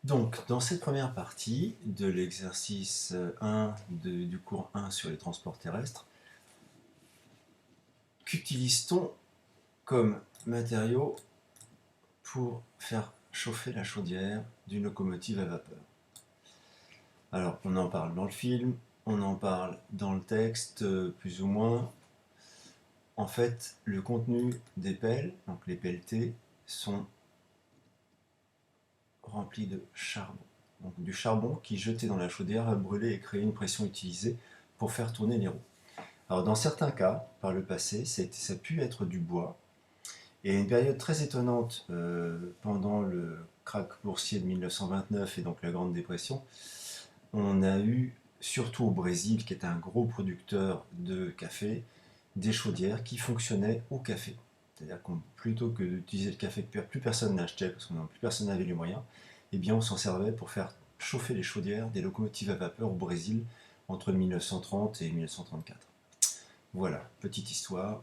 Donc, dans cette première partie de l'exercice 1 du cours 1 sur les transports terrestres, qu'utilise-t-on comme matériau pour faire chauffer la chaudière d'une locomotive à vapeur? Alors, on en parle dans le film, on en parle dans le texte, plus ou moins. En fait, le contenu des pelles, donc les pelletés, sont remplis de charbon. Donc, du charbon qui, jeté dans la chaudière, va brûler et créer une pression utilisée pour faire tourner les roues. Alors, dans certains cas, par le passé, ça a pu être du bois. Et une période très étonnante pendant le krach boursier de 1929 et donc la Grande Dépression, on a eu, surtout au Brésil, qui est un gros producteur de café, des chaudières qui fonctionnaient au café. C'est-à-dire que plutôt que d'utiliser le café que plus personne n'achetait, parce que plus personne n'avait les moyens, eh bien on s'en servait pour faire chauffer les chaudières des locomotives à vapeur au Brésil entre 1930 et 1934. Voilà, petite histoire.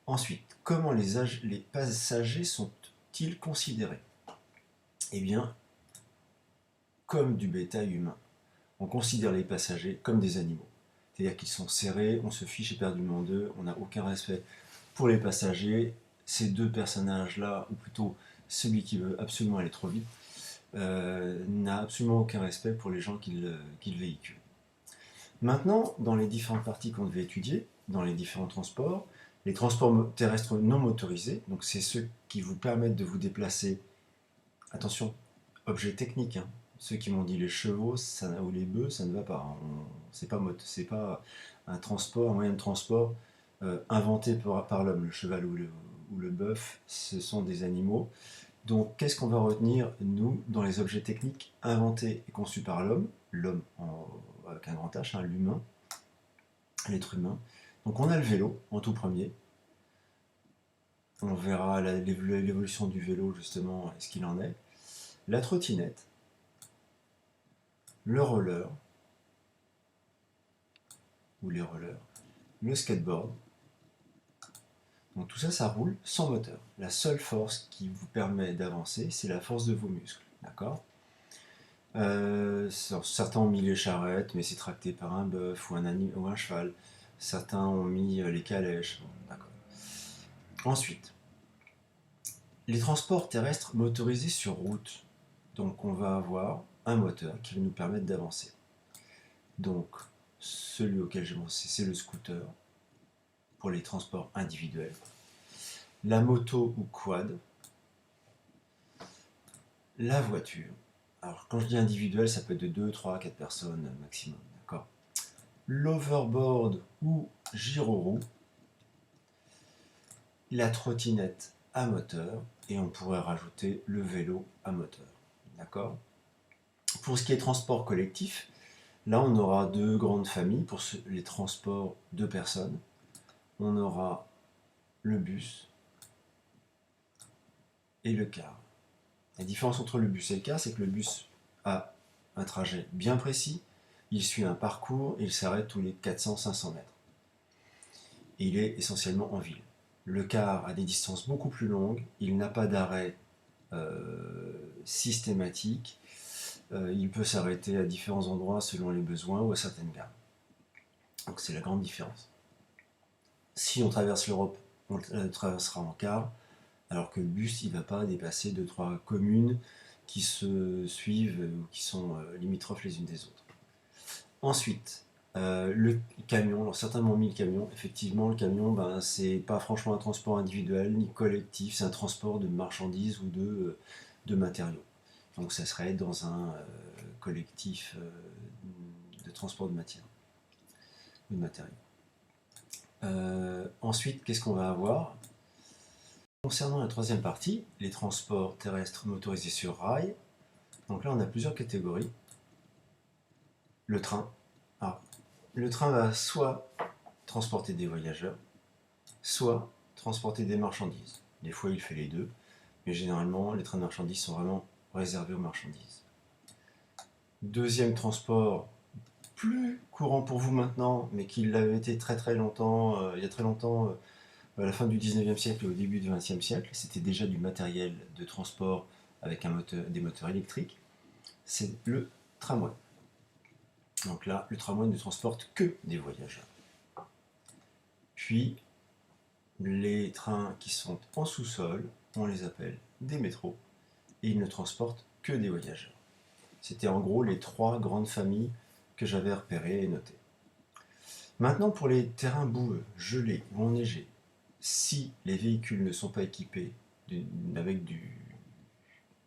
Ensuite, comment les passagers sont-ils considérés? Eh bien, comme du bétail humain. On considère les passagers comme des animaux. C'est-à-dire qu'ils sont serrés, on se fiche éperdument d'eux, on n'a aucun respect pour les passagers. Ces deux personnages-là, ou plutôt celui qui veut absolument aller trop vite, n'a absolument aucun respect pour les gens qu'il véhicule. Maintenant, dans les différentes parties qu'on devait étudier, dans les différents transports, les transports terrestres non motorisés, donc c'est ceux qui vous permettent de vous déplacer, attention, objet technique, hein. Ceux qui m'ont dit les chevaux ou les bœufs, ça ne va pas. C'est pas un transport, un moyen de transport inventé par l'homme. Le cheval ou le bœuf, ce sont des animaux. Donc, qu'est-ce qu'on va retenir, nous, dans les objets techniques inventés et conçus par l'homme, avec un grand H, hein, l'humain, l'être humain. Donc, on a le vélo en tout premier. On verra l'évolution du vélo, justement, ce qu'il en est. La trottinette, le roller, ou les rollers, le skateboard. Donc tout ça, ça roule sans moteur. La seule force qui vous permet d'avancer, c'est la force de vos muscles. D'accord. Certains ont mis les charrettes, mais c'est tracté par un bœuf ou un cheval. Certains ont mis les calèches. D'accord. Ensuite, les transports terrestres motorisés sur route. Donc on va avoir un moteur qui va nous permettre d'avancer. Donc celui auquel j'ai pensé, c'est le scooter pour les transports individuels. La moto ou quad, la voiture. Alors, quand je dis individuel, ça peut être de 2, 3, 4 personnes maximum, d'accord. L'overboard ou gyroroue, la trottinette à moteur, et on pourrait rajouter le vélo à moteur, d'accord. Pour ce qui est transport collectif, là, on aura deux grandes familles pour les transports de personnes. On aura le bus et le car. La différence entre le bus et le car, c'est que le bus a un trajet bien précis, il suit un parcours et il s'arrête tous les 400-500 mètres. Et il est essentiellement en ville. Le car a des distances beaucoup plus longues, il n'a pas d'arrêt systématique, il peut s'arrêter à différents endroits selon les besoins ou à certaines gares. Donc c'est la grande différence. Si on traverse l'Europe, on le traversera en car, alors que le bus, il ne va pas dépasser 2-3 communes qui se suivent ou qui sont limitrophes les unes des autres. Ensuite, le camion, alors certains m'ont mis le camion, effectivement le camion, c'est pas franchement un transport individuel ni collectif, c'est un transport de marchandises ou de matériaux. Donc ça serait dans un collectif de transport de matière, de matériaux. Ensuite, qu'est-ce qu'on va avoir? Concernant la troisième partie, les transports terrestres motorisés sur rail, donc là on a plusieurs catégories. Le train. Ah, le train va soit transporter des voyageurs, soit transporter des marchandises. Des fois il fait les deux, mais généralement les trains de marchandises sont vraiment réservés aux marchandises. Deuxième transport, plus courant pour vous maintenant, mais qui l'avait été très très longtemps, il y a très longtemps, à la fin du 19e siècle et au début du 20e siècle, c'était déjà du matériel de transport avec des moteurs électriques. c'est le tramway. Donc là, le tramway ne transporte que des voyageurs. Puis, les trains qui sont en sous-sol, on les appelle des métros, et ils ne transportent que des voyageurs. C'était en gros les 3 grandes familles que j'avais repérées et notées. Maintenant, pour les terrains boueux, gelés ou enneigés, si les véhicules ne sont pas équipés avec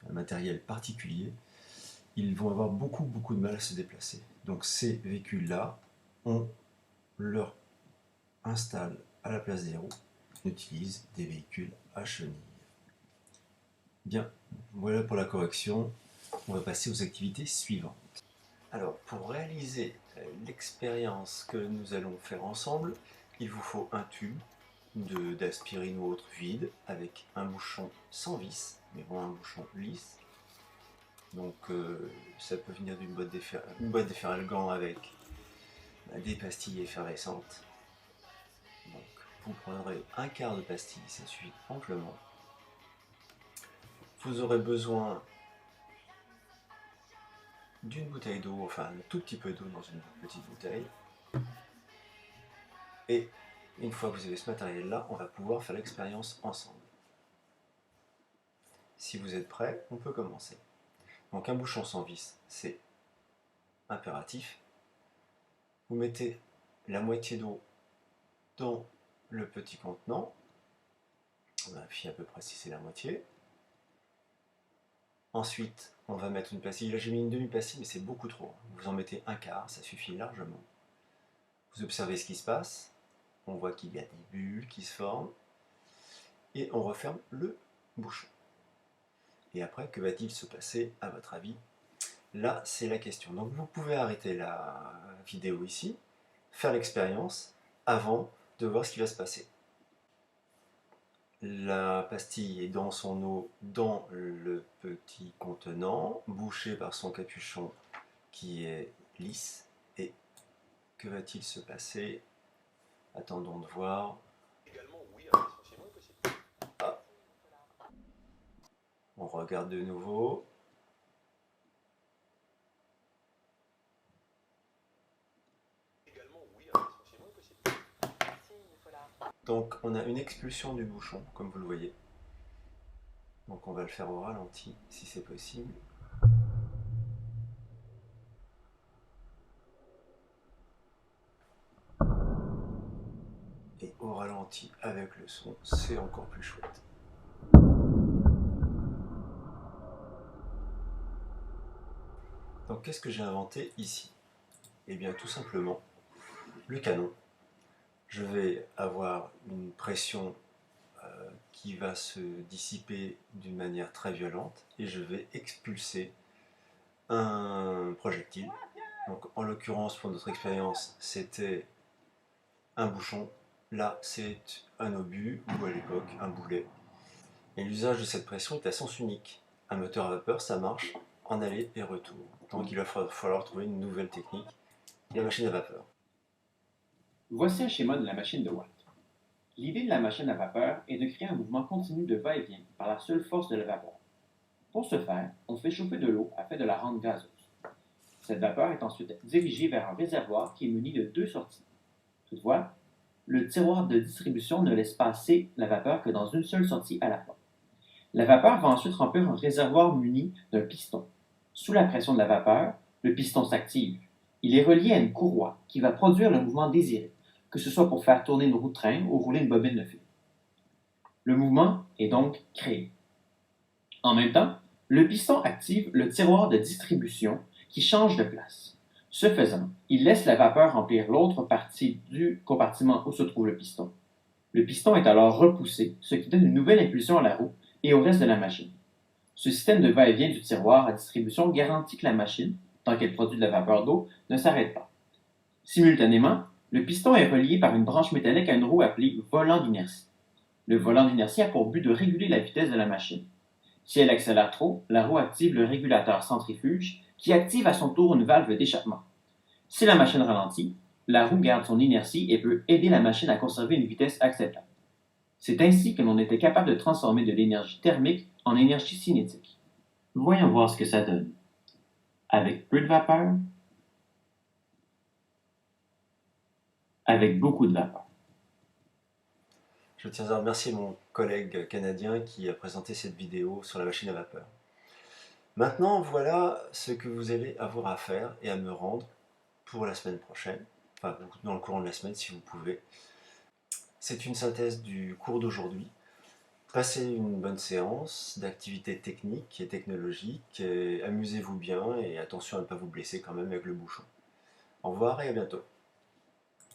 un matériel particulier, ils vont avoir beaucoup de mal à se déplacer. Donc ces véhicules-là, on leur installe à la place des roues, on utilise des véhicules à chenilles. Bien, voilà pour la correction. On va passer aux activités suivantes. Alors, pour réaliser l'expérience que nous allons faire ensemble, il vous faut un tube d'aspirine ou autre vide avec un bouchon sans vis, mais bon, un bouchon lisse. Donc ça peut venir d'une boîte d'efferalgan avec des pastilles effervescentes. Donc vous prendrez un quart de pastille, ça suffit amplement. Vous aurez besoin d'une bouteille d'eau, enfin un tout petit peu d'eau dans une petite bouteille. Et une fois que vous avez ce matériel-là, on va pouvoir faire l'expérience ensemble. Si vous êtes prêts, on peut commencer. Donc un bouchon sans vis, c'est impératif. Vous mettez la moitié d'eau dans le petit contenant. On vérifie à peu près si c'est la moitié. Ensuite, on va mettre une pastille. Là, j'ai mis une demi-pastille, mais c'est beaucoup trop. Vous en mettez un quart, ça suffit largement. Vous observez ce qui se passe. On voit qu'il y a des bulles qui se forment. Et on referme le bouchon. Et après, que va-t-il se passer, à votre avis? Là, c'est la question. Donc, vous pouvez arrêter la vidéo ici, faire l'expérience avant de voir ce qui va se passer. La pastille est dans son eau, dans le petit contenant, bouché par son capuchon qui est lisse. Et que va-t-il se passer? Attendons de voir. Ah. On regarde de nouveau. Donc on a une expulsion du bouchon, comme vous le voyez. Donc on va le faire au ralenti, si c'est possible. Et au ralenti avec le son, c'est encore plus chouette. Donc qu'est-ce que j'ai inventé ici? Eh bien tout simplement le canon. Je vais avoir une pression qui va se dissiper d'une manière très violente et je vais expulser un projectile. Donc en l'occurrence pour notre expérience c'était un bouchon, là c'est un obus ou à l'époque un boulet. Et l'usage de cette pression est à sens unique. Un moteur à vapeur ça marche en aller et retour. Donc il va falloir trouver une nouvelle technique, la machine à vapeur. Voici un schéma de la machine de Watt. L'idée de la machine à vapeur est de créer un mouvement continu de va-et-vient par la seule force de la vapeur. Pour ce faire, on fait chauffer de l'eau afin de la rendre gazeuse. Cette vapeur est ensuite dirigée vers un réservoir qui est muni de 2 sorties. Toutefois, le tiroir de distribution ne laisse passer la vapeur que dans une seule sortie à la fois. La vapeur va ensuite remplir un réservoir muni d'un piston. Sous la pression de la vapeur, le piston s'active. Il est relié à une courroie qui va produire le mouvement désiré, que ce soit pour faire tourner une roue de train ou rouler une bobine de fil. Le mouvement est donc créé. En même temps, le piston active le tiroir de distribution qui change de place. Ce faisant, il laisse la vapeur remplir l'autre partie du compartiment où se trouve le piston. Le piston est alors repoussé, ce qui donne une nouvelle impulsion à la roue et au reste de la machine. Ce système de va-et-vient du tiroir à distribution garantit que la machine, tant qu'elle produit de la vapeur d'eau, ne s'arrête pas. Simultanément, le piston est relié par une branche métallique à une roue appelée volant d'inertie. Le volant d'inertie a pour but de réguler la vitesse de la machine. Si elle accélère trop, la roue active le régulateur centrifuge qui active à son tour une valve d'échappement. Si la machine ralentit, la roue garde son inertie et peut aider la machine à conserver une vitesse acceptable. C'est ainsi que l'on était capable de transformer de l'énergie thermique en énergie cinétique. Voyons voir ce que ça donne. Avec peu de vapeur? Avec beaucoup de vapeur. Je tiens à remercier mon collègue canadien qui a présenté cette vidéo sur la machine à vapeur. Maintenant, voilà ce que vous allez avoir à faire et à me rendre pour la semaine prochaine, enfin dans le courant de la semaine si vous pouvez. C'est une synthèse du cours d'aujourd'hui. Passez une bonne séance d'activités techniques et technologiques, amusez-vous bien et attention à ne pas vous blesser quand même avec le bouchon. Au revoir et à bientôt.